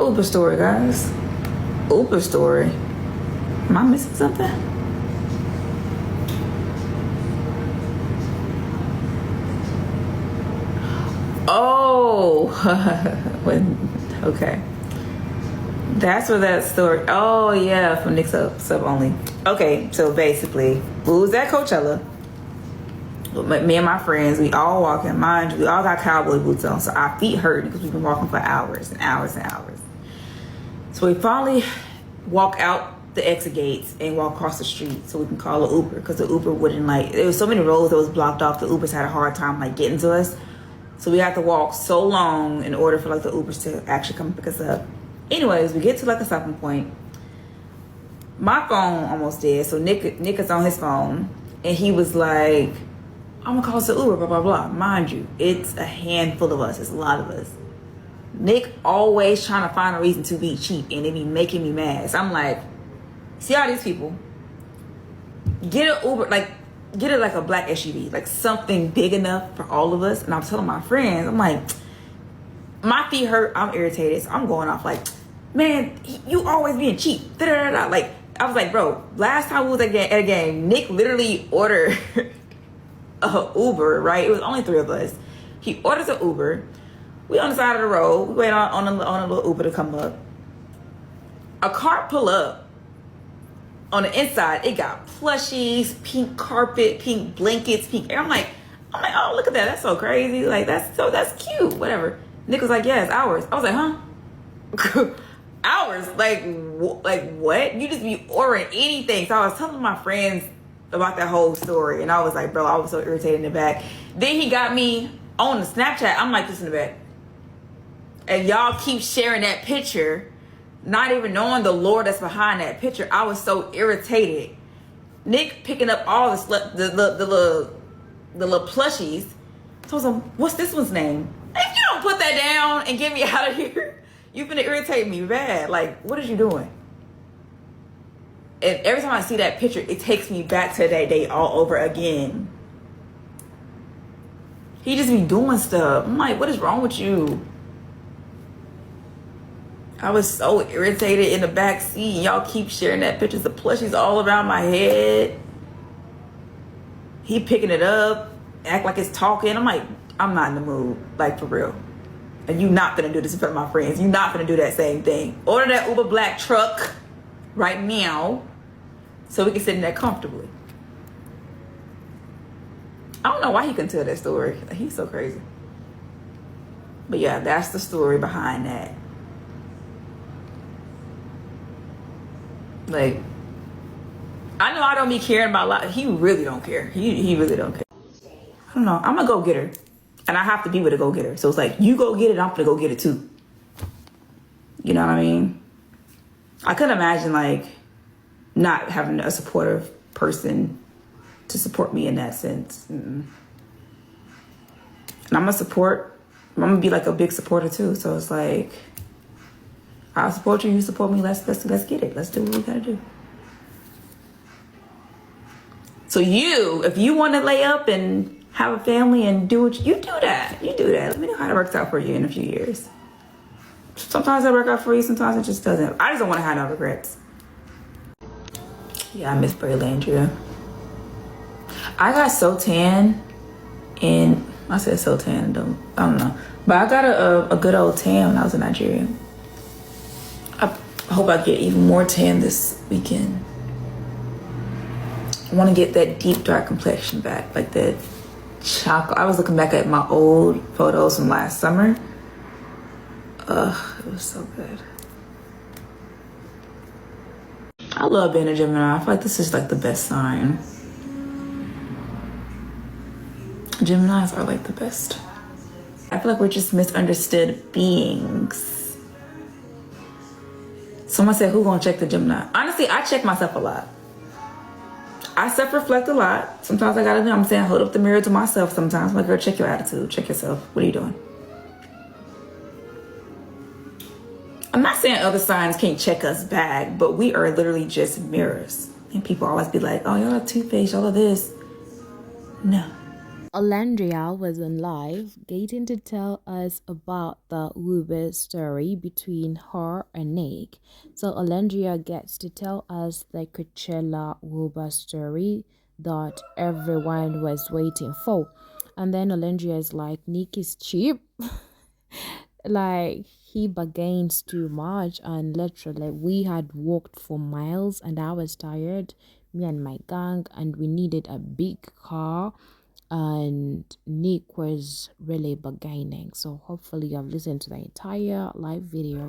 What Uber story, guys? Uber story. Am I missing something? Oh, okay. That's where that story. Oh yeah, from Nick's sub only. Okay, so basically, we was at Coachella. Me and my friends, we all walking. Mind you, we all got cowboy boots on, so our feet hurt because we've been walking for hours and hours and hours. So we finally walk out the exit gates and walk across the street so we can call an Uber, because the Uber wouldn't, like, there was so many roads that was blocked off. The Ubers had a hard time like getting to us, so we had to walk so long in order for like the Ubers to actually come pick us up. Anyways, we get to like a stopping point. My phone almost dead, so Nick is on his phone, and he was like, I'm gonna call us an Uber, blah blah blah. Mind you, it's a handful of us. It's a lot of us. Nick always trying to find a reason to be cheap, and it be making me mad. So I'm like, see all these people, get an Uber, like get it like a black SUV, like something big enough for all of us. And I'm telling my friends, I'm like, my feet hurt, I'm irritated, so I'm going off like, man, you always being cheap. Da-da-da-da. Like, I was like, bro, last time we was at a game, Nick literally ordered a Uber, right? It was only 3 of us. He orders an Uber. We on the side of the road. We wait on a little Uber to come up. A car pull up. On the inside, it got plushies, pink carpet, pink blankets, pink. I'm like, oh, look at that. That's so crazy. Like, that's cute. Whatever. Nick was like, yeah, it's ours. I was like, huh? Ours? Like what? You just be ordering anything. So I was telling my friends about that whole story, and I was like, bro, I was so irritated in the back. Then he got me on the Snapchat. I'm like, this in the back. And y'all keep sharing that picture, not even knowing the lore that's behind that picture. I was so irritated. Nick picking up all the little plushies. Told him, what's this one's name? If you don't put that down and get me out of here, you're gonna irritate me bad. Like, what is you doing? And every time I see that picture, it takes me back to that day all over again. He just be doing stuff. I'm like, what is wrong with you? I was so irritated in the back seat. Y'all keep sharing that pictures of plushies all around my head. He picking it up, act like it's talking. I'm like, I'm not in the mood, like, for real. And you not gonna do this in front of my friends. You not gonna do that same thing. Order that Uber black truck right now so we can sit in there comfortably. I don't know why he couldn't tell that story. He's so crazy. But yeah, that's the story behind that. Like, I know I don't be caring about a lot. He really don't care. He really don't care. I don't know. I'm a go-getter. And I have to be with a go-getter. So it's like, you go get it, I'm gonna go get it too. You know what I mean? I couldn't imagine, like, not having a supportive person to support me in that sense. And I'm gonna be like a big supporter too. So it's like, I'll support you, you support me, let's get it. Let's do what we gotta do. So if you want to lay up and have a family and do what you do that. You do that. Let me know how it works out for you in a few years. Sometimes it works out for you, sometimes it just doesn't. I just don't want to have no regrets. Yeah, I miss Olandria. I got so tan, and I said so tan, I don't know. But I got a good old tan when I was in Nigeria. I hope I get even more tan this weekend. I want to get that deep dark complexion back, like that chocolate. I was looking back at my old photos from last summer. It was so good. I love being a Gemini. I feel like this is like the best sign. Geminis are like the best. I feel like we're just misunderstood beings. Someone said, who gonna check the Gemini? Honestly, I check myself a lot. I self-reflect a lot. Sometimes I gotta do, I'm saying, hold up the mirror to myself sometimes. I'm like, girl, check your attitude, check yourself. What are you doing? I'm not saying other signs can't check us back, but we are literally just mirrors. And people always be like, oh, y'all are two-faced, y'all are this. No. Olandria was on live, getting to tell us about the Uber story between her and Nick. So Olandria gets to tell us the Coachella Uber story that everyone was waiting for. And then Olandria is like, Nick is cheap. Like he bargains too much, and literally we had walked for miles and I was tired, me and my gang, and we needed a big car, and Nick was really bargaining. So hopefully you've listened to the entire live video.